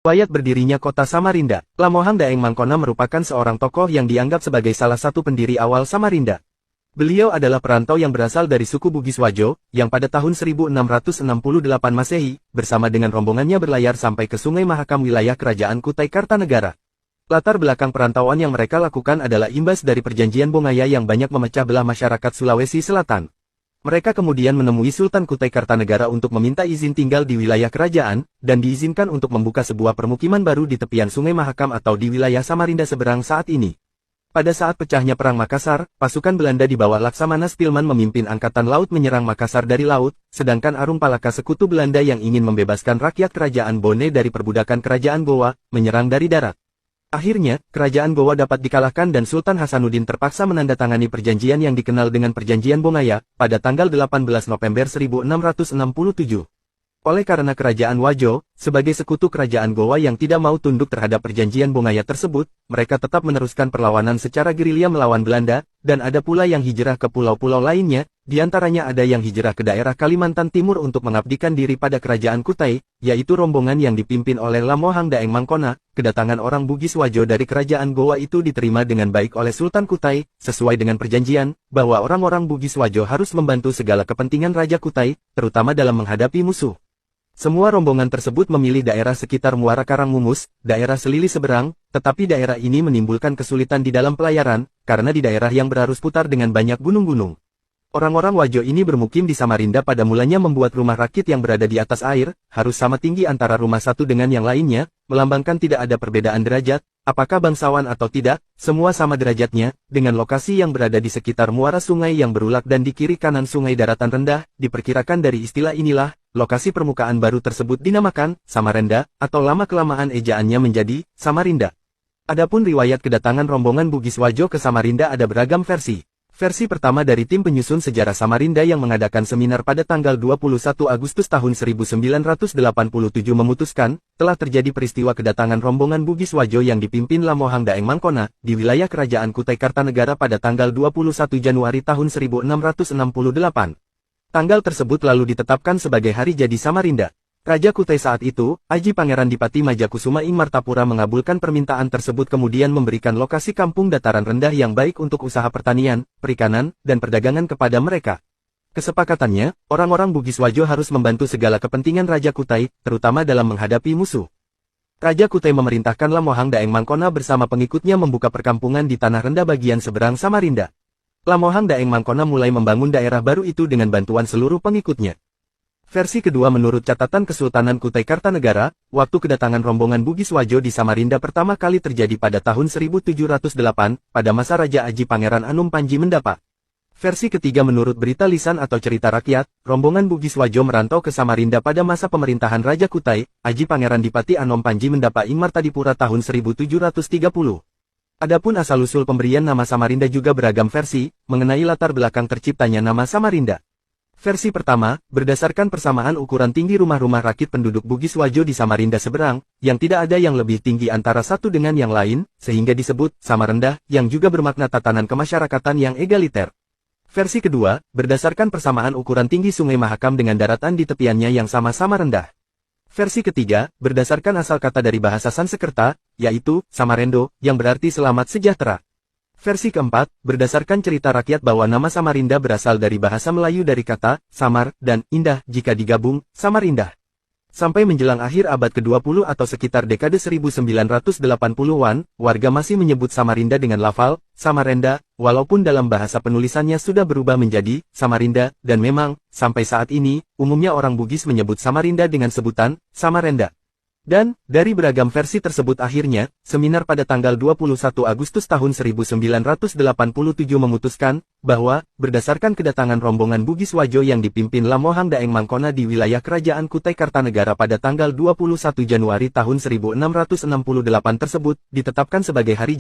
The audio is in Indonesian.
Riwayat berdirinya kota Samarinda. Lamohang Daeng Mangkona merupakan seorang tokoh yang dianggap sebagai salah satu pendiri awal Samarinda. Beliau adalah perantau yang berasal dari suku Bugis Wajo, yang pada tahun 1668 Masehi, bersama dengan rombongannya berlayar sampai ke Sungai Mahakam wilayah Kerajaan Kutai Kartanegara. Latar belakang perantauan yang mereka lakukan adalah imbas dari perjanjian Bongaya yang banyak memecah belah masyarakat Sulawesi Selatan. Mereka kemudian menemui Sultan Kutai Kartanegara untuk meminta izin tinggal di wilayah kerajaan, dan diizinkan untuk membuka sebuah permukiman baru di tepian Sungai Mahakam atau di wilayah Samarinda seberang saat ini. Pada saat pecahnya Perang Makassar, pasukan Belanda di bawah Laksamana Spilman memimpin Angkatan Laut menyerang Makassar dari laut, sedangkan Arung Palaka sekutu Belanda yang ingin membebaskan rakyat Kerajaan Bone dari perbudakan Kerajaan Gowa, menyerang dari darat. Akhirnya, Kerajaan Gowa dapat dikalahkan dan Sultan Hasanuddin terpaksa menandatangani perjanjian yang dikenal dengan Perjanjian Bongaya, pada tanggal 18 November 1667. Oleh karena Kerajaan Wajo, sebagai sekutu Kerajaan Gowa yang tidak mau tunduk terhadap Perjanjian Bongaya tersebut, mereka tetap meneruskan perlawanan secara gerilya melawan Belanda, dan ada pula yang hijrah ke pulau-pulau lainnya, diantaranya ada yang hijrah ke daerah Kalimantan Timur untuk mengabdikan diri pada Kerajaan Kutai, yaitu rombongan yang dipimpin oleh Lamohang Daeng Mangkona. Kedatangan orang Bugis Wajo dari Kerajaan Gowa itu diterima dengan baik oleh Sultan Kutai, sesuai dengan perjanjian, bahwa orang-orang Bugis Wajo harus membantu segala kepentingan Raja Kutai, terutama dalam menghadapi musuh. Semua rombongan tersebut memilih daerah sekitar Muara Karangmumus, daerah Selili seberang, tetapi daerah ini menimbulkan kesulitan di dalam pelayaran, karena di daerah yang berarus putar dengan banyak gunung-gunung. Orang-orang Wajo ini bermukim di Samarinda pada mulanya membuat rumah rakit yang berada di atas air, harus sama tinggi antara rumah satu dengan yang lainnya, melambangkan tidak ada perbedaan derajat, apakah bangsawan atau tidak, semua sama derajatnya, dengan lokasi yang berada di sekitar muara sungai yang berulak dan di kiri kanan sungai daratan rendah, diperkirakan dari istilah inilah, lokasi permukaan baru tersebut dinamakan Samarenda, atau lama-kelamaan ejaannya menjadi Samarinda. Adapun riwayat kedatangan rombongan Bugis Wajo ke Samarinda ada beragam versi. Versi pertama dari tim penyusun sejarah Samarinda yang mengadakan seminar pada tanggal 21 Agustus tahun 1987 memutuskan, telah terjadi peristiwa kedatangan rombongan Bugis Wajo yang dipimpin Lamohang Daeng Mangkona, di wilayah Kerajaan Kutai Kartanegara pada tanggal 21 Januari tahun 1668. Tanggal tersebut lalu ditetapkan sebagai hari jadi Samarinda. Raja Kutai saat itu, Aji Pangeran Dipati Majakusuma Ing Martapura mengabulkan permintaan tersebut kemudian memberikan lokasi kampung dataran rendah yang baik untuk usaha pertanian, perikanan, dan perdagangan kepada mereka. Kesepakatannya, orang-orang Bugis Wajo harus membantu segala kepentingan Raja Kutai, terutama dalam menghadapi musuh. Raja Kutai memerintahkan Lamohang Daeng Mangkona bersama pengikutnya membuka perkampungan di tanah rendah bagian seberang Samarinda. Lamohang Daeng Mangkona mulai membangun daerah baru itu dengan bantuan seluruh pengikutnya. Versi kedua menurut catatan Kesultanan Kutai Kartanegara, waktu kedatangan rombongan Bugis Wajo di Samarinda pertama kali terjadi pada tahun 1708, pada masa Raja Aji Pangeran Anom Panji Mendapa. Versi ketiga menurut berita lisan atau cerita rakyat, rombongan Bugis Wajo merantau ke Samarinda pada masa pemerintahan Raja Kutai, Aji Pangeran Dipati Anom Panji Mendapa Ing Martadipura tahun 1730. Adapun asal-usul pemberian nama Samarinda juga beragam versi, mengenai latar belakang terciptanya nama Samarinda. Versi pertama, berdasarkan persamaan ukuran tinggi rumah-rumah rakit penduduk Bugis Wajo di Samarinda seberang, yang tidak ada yang lebih tinggi antara satu dengan yang lain, sehingga disebut Samarendah, yang juga bermakna tatanan kemasyarakatan yang egaliter. Versi kedua, berdasarkan persamaan ukuran tinggi Sungai Mahakam dengan daratan di tepiannya yang sama-sama rendah. Versi ketiga, berdasarkan asal kata dari bahasa Sansekerta, yaitu Samarendo, yang berarti selamat sejahtera. Versi keempat, berdasarkan cerita rakyat bahwa nama Samarinda berasal dari bahasa Melayu dari kata samar dan indah jika digabung, Samarindah. Sampai menjelang akhir abad ke-20 atau sekitar dekade 1980-an, warga masih menyebut Samarinda dengan lafal Samarenda, walaupun dalam bahasa penulisannya sudah berubah menjadi Samarinda, dan memang, sampai saat ini, umumnya orang Bugis menyebut Samarinda dengan sebutan Samarenda. Dan, dari beragam versi tersebut akhirnya, seminar pada tanggal 21 Agustus tahun 1987 memutuskan, bahwa, berdasarkan kedatangan rombongan Bugis Wajo yang dipimpin Lamohang Daeng Mangkona di wilayah Kerajaan Kutai Kartanegara pada tanggal 21 Januari tahun 1668 tersebut, ditetapkan sebagai hari